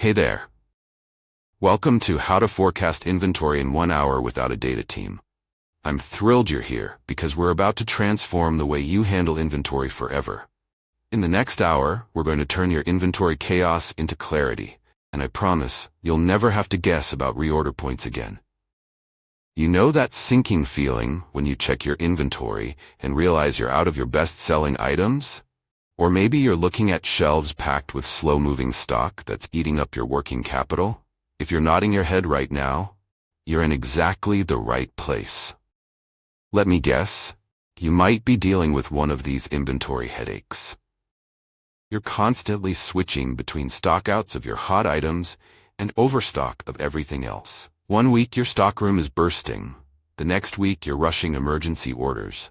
Hey there. Welcome to How to Forecast Inventory in 1 Hour Without a Data Team. I'm thrilled you're here because we're about to transform the way you handle inventory forever. In the next hour, we're going to turn your inventory chaos into clarity, and I promise you'll never have to guess about reorder points again. You know that sinking feeling when you check your inventory and realize you're out of your best-selling items? Or maybe you're looking at shelves packed with slow-moving stock that's eating up your working capital? If you're nodding your head right now, you're in exactly the right place. Let me guess, you might be dealing with one of these inventory headaches. You're constantly switching between stockouts of your hot items and overstock of everything else. 1 week your stockroom is bursting. The next week you're rushing emergency orders.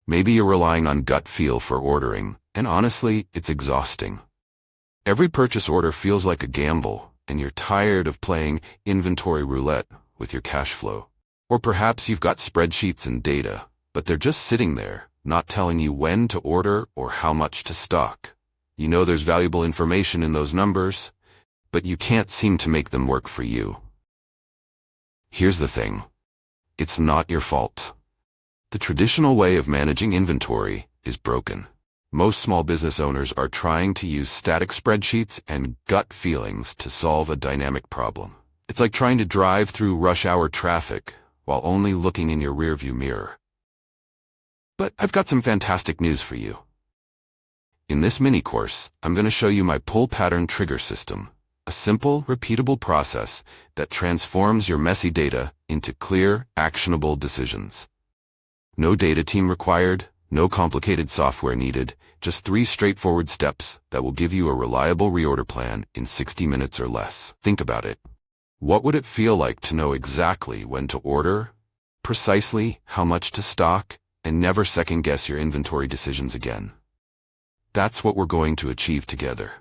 Maybe you're relying on gut feel for ordering, and honestly, it's exhausting. Every purchase order feels like a gamble, and you're tired of playing inventory roulette with your cash flow. Or perhaps you've got spreadsheets and data, but they're just sitting there, not telling you when to order or how much to stock. You know there's valuable information in those numbers, but you can't seem to make them work for you. Here's the thing. It's not your fault. The traditional way of managing inventory is broken. Most small business owners are trying to use static spreadsheets and gut feelings to solve a dynamic problem. It's like trying to drive through rush hour traffic while only looking in your rearview mirror. But I've got some fantastic news for you. In this mini course, I'm going to show you my pull pattern trigger system, a simple, repeatable process that transforms your messy data into clear, actionable decisions. No data team required, no complicated software needed, just 3 straightforward steps that will give you a reliable reorder plan in 60 minutes or less. Think about it. What would it feel like to know exactly when to order, precisely how much to stock, and never second-guess your inventory decisions again? That's what we're going to achieve together.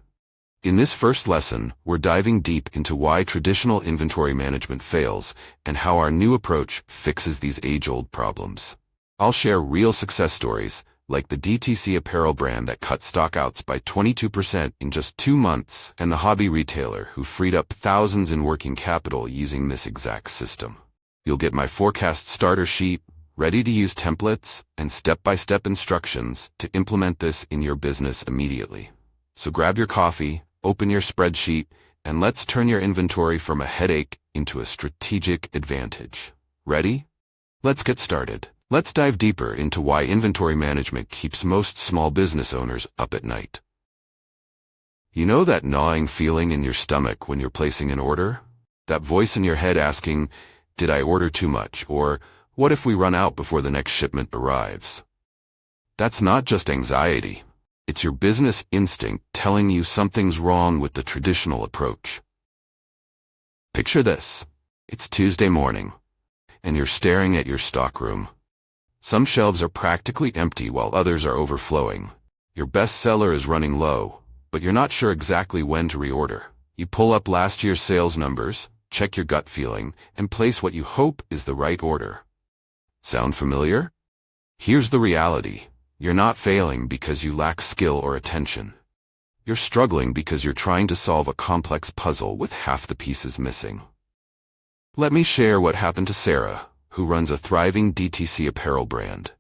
In this first lesson, we're diving deep into why traditional inventory management fails and how our new approach fixes these age-old problems. I'll share real success stories, like the DTC apparel brand that cut stockouts by 22% in just 2 months, and the hobby retailer who freed up thousands in working capital using this exact system. You'll get my forecast starter sheet, ready-to-use templates, and step-by-step instructions to implement this in your business immediately. So grab your coffee, open your spreadsheet, and let's turn your inventory from a headache into a strategic advantage. Ready? Let's get started. Let's dive deeper into why inventory management keeps most small business owners up at night. You know that gnawing feeling in your stomach when you're placing an order? That voice in your head asking, did I order too much? Or what if we run out before the next shipment arrives? That's not just anxiety. It's your business instinct telling you something's wrong with the traditional approach. Picture this. It's Tuesday morning, and you're staring at your stockroom. Some shelves are practically empty while others are overflowing. Your bestseller is running low, but you're not sure exactly when to reorder. You pull up last year's sales numbers, check your gut feeling, and place what you hope is the right order. Sound familiar? Here's the reality. You're not failing because you lack skill or attention. You're struggling because you're trying to solve a complex puzzle with half the pieces missing. Let me share what happened to Sarah, who runs a thriving DTC apparel brand.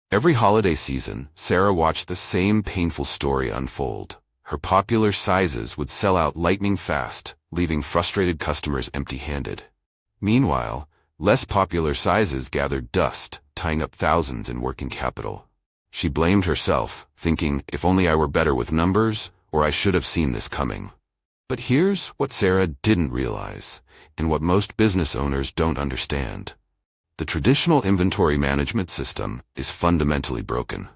Every holiday season, Sarah watched the same painful story unfold. Her popular sizes would sell out lightning fast, leaving frustrated customers empty-handed. Meanwhile, less popular sizes gathered dust, tying up thousands in working capital. She blamed herself, thinking, if only I were better with numbers, or I should have seen this coming. But here's what Sarah didn't realize, and what most business owners don't understand. The traditional inventory management system is fundamentally broken.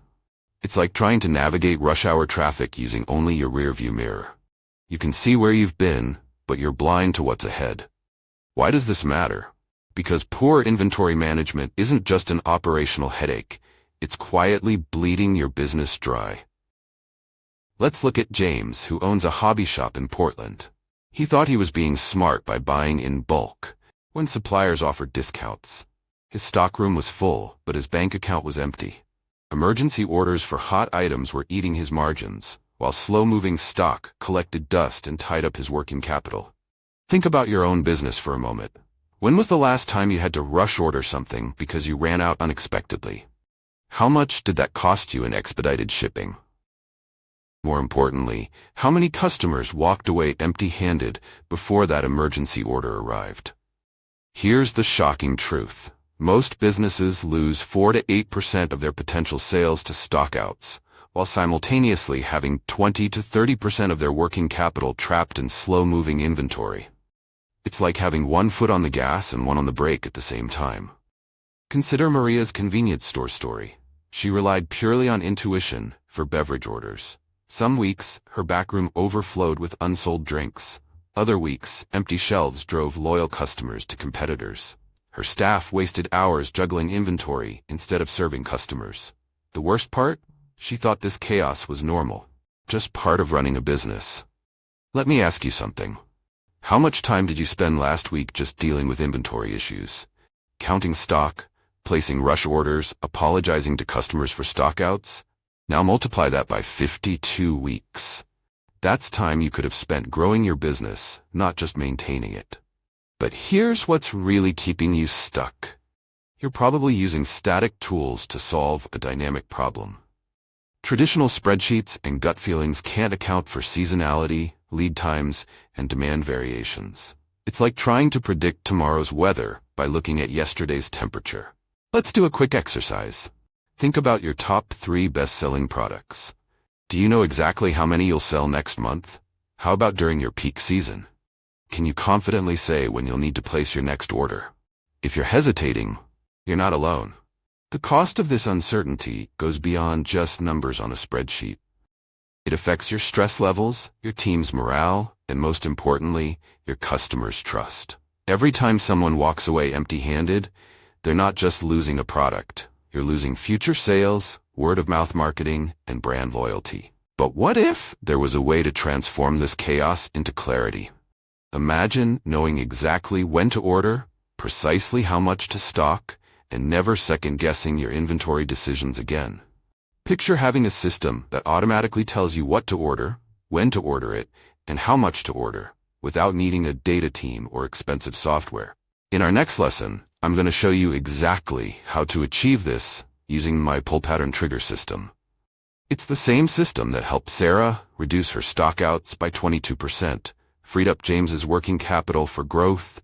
It's like trying to navigate rush hour traffic using only your rearview mirror. You can see where you've been, but you're blind to what's ahead. Why does this matter? Because poor inventory management isn't just an operational headache, it's quietly bleeding your business dry. Let's look at James, who owns a hobby shop in Portland. He thought he was being smart by buying in bulk, when suppliers offered discounts. His stockroom was full, but his bank account was empty. Emergency orders for hot items were eating his margins, while slow-moving stock collected dust and tied up his working capital. Think about your own business for a moment. When was the last time you had to rush order something because you ran out unexpectedly? How much did that cost you in expedited shipping? More importantly, how many customers walked away empty-handed before that emergency order arrived? Here's the shocking truth. Most businesses lose 4 to 8% of their potential sales to stockouts, while simultaneously having 20 to 30% of their working capital trapped in slow-moving inventory. It's like having one foot on the gas and one on the brake at the same time. Consider Maria's convenience store story. She relied purely on intuition for beverage orders. Some weeks, her backroom overflowed with unsold drinks. Other weeks, empty shelves drove loyal customers to competitors. Her staff wasted hours juggling inventory instead of serving customers. The worst part? She thought this chaos was normal, just part of running a business. Let me ask you something. How much time did you spend last week just dealing with inventory issues? Counting stock, placing rush orders, apologizing to customers for stockouts? Now multiply that by 52 weeks. That's time you could have spent growing your business, not just maintaining it. But here's what's really keeping you stuck. You're probably using static tools to solve a dynamic problem. Traditional spreadsheets and gut feelings can't account for seasonality, lead times, and demand variations. It's like trying to predict tomorrow's weather by looking at yesterday's temperature. Let's do a quick exercise. Think about your top 3 best-selling products. Do you know exactly how many you'll sell next month? How about during your peak season? Can you confidently say when you'll need to place your next order? If you're hesitating, you're not alone. The cost of this uncertainty goes beyond just numbers on a spreadsheet. It affects your stress levels, your team's morale, and most importantly, your customers' trust. Every time someone walks away empty-handed, they're not just losing a product. You're losing future sales, word-of-mouth marketing, and brand loyalty. But what if there was a way to transform this chaos into clarity? Imagine knowing exactly when to order, precisely how much to stock, and never second-guessing your inventory decisions again. Picture having a system that automatically tells you what to order, when to order it, and how much to order, without needing a data team or expensive software. In our next lesson, I'm going to show you exactly how to achieve this using my pull pattern trigger system. It's the same system that helped Sarah reduce her stockouts by 22%, freed up James's working capital for growth,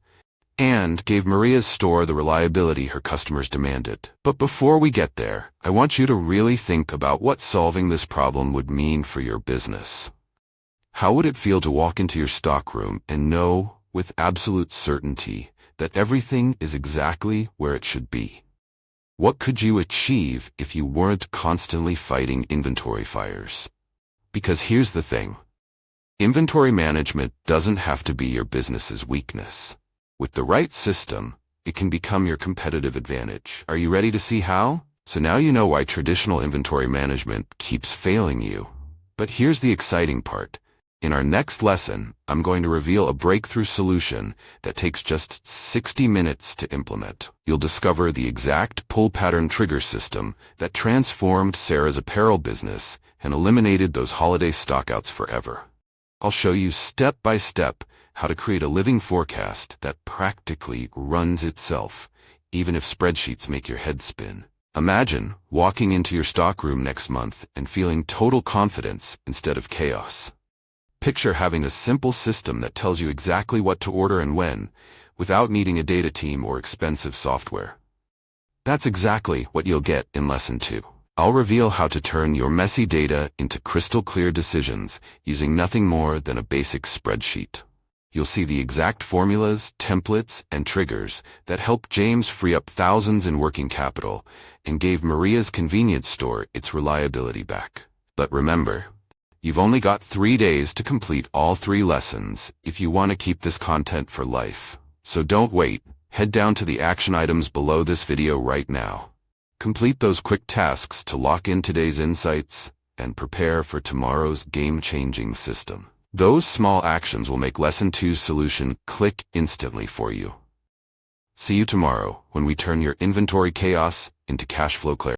and gave Maria's store the reliability her customers demanded. But before we get there, I want you to really think about what solving this problem would mean for your business. How would it feel to walk into your stockroom and know with absolute certainty that everything is exactly where it should be? What could you achieve if you weren't constantly fighting inventory fires? Because here's the thing. Inventory management doesn't have to be your business's weakness. With the right system, it can become your competitive advantage. Are you ready to see how? So now you know why traditional inventory management keeps failing you. But here's the exciting part. In our next lesson, I'm going to reveal a breakthrough solution that takes just 60 minutes to implement. You'll discover the exact pull pattern trigger system that transformed Sarah's apparel business and eliminated those holiday stockouts forever. I'll show you step by step how to create a living forecast that practically runs itself, even if spreadsheets make your head spin. Imagine walking into your stockroom next month and feeling total confidence instead of chaos. Picture having a simple system that tells you exactly what to order and when, without needing a data team or expensive software. That's exactly what you'll get in Lesson 2. I'll reveal how to turn your messy data into crystal clear decisions using nothing more than a basic spreadsheet. You'll see the exact formulas, templates, and triggers that helped James free up thousands in working capital and gave Maria's convenience store its reliability back. But remember, you've only got 3 days to complete all 3 lessons if you want to keep this content for life. So don't wait. Head down to the action items below this video right now. Complete those quick tasks to lock in today's insights and prepare for tomorrow's game-changing system. Those small actions will make Lesson 2's solution click instantly for you. See you tomorrow when we turn your inventory chaos into cash flow clarity.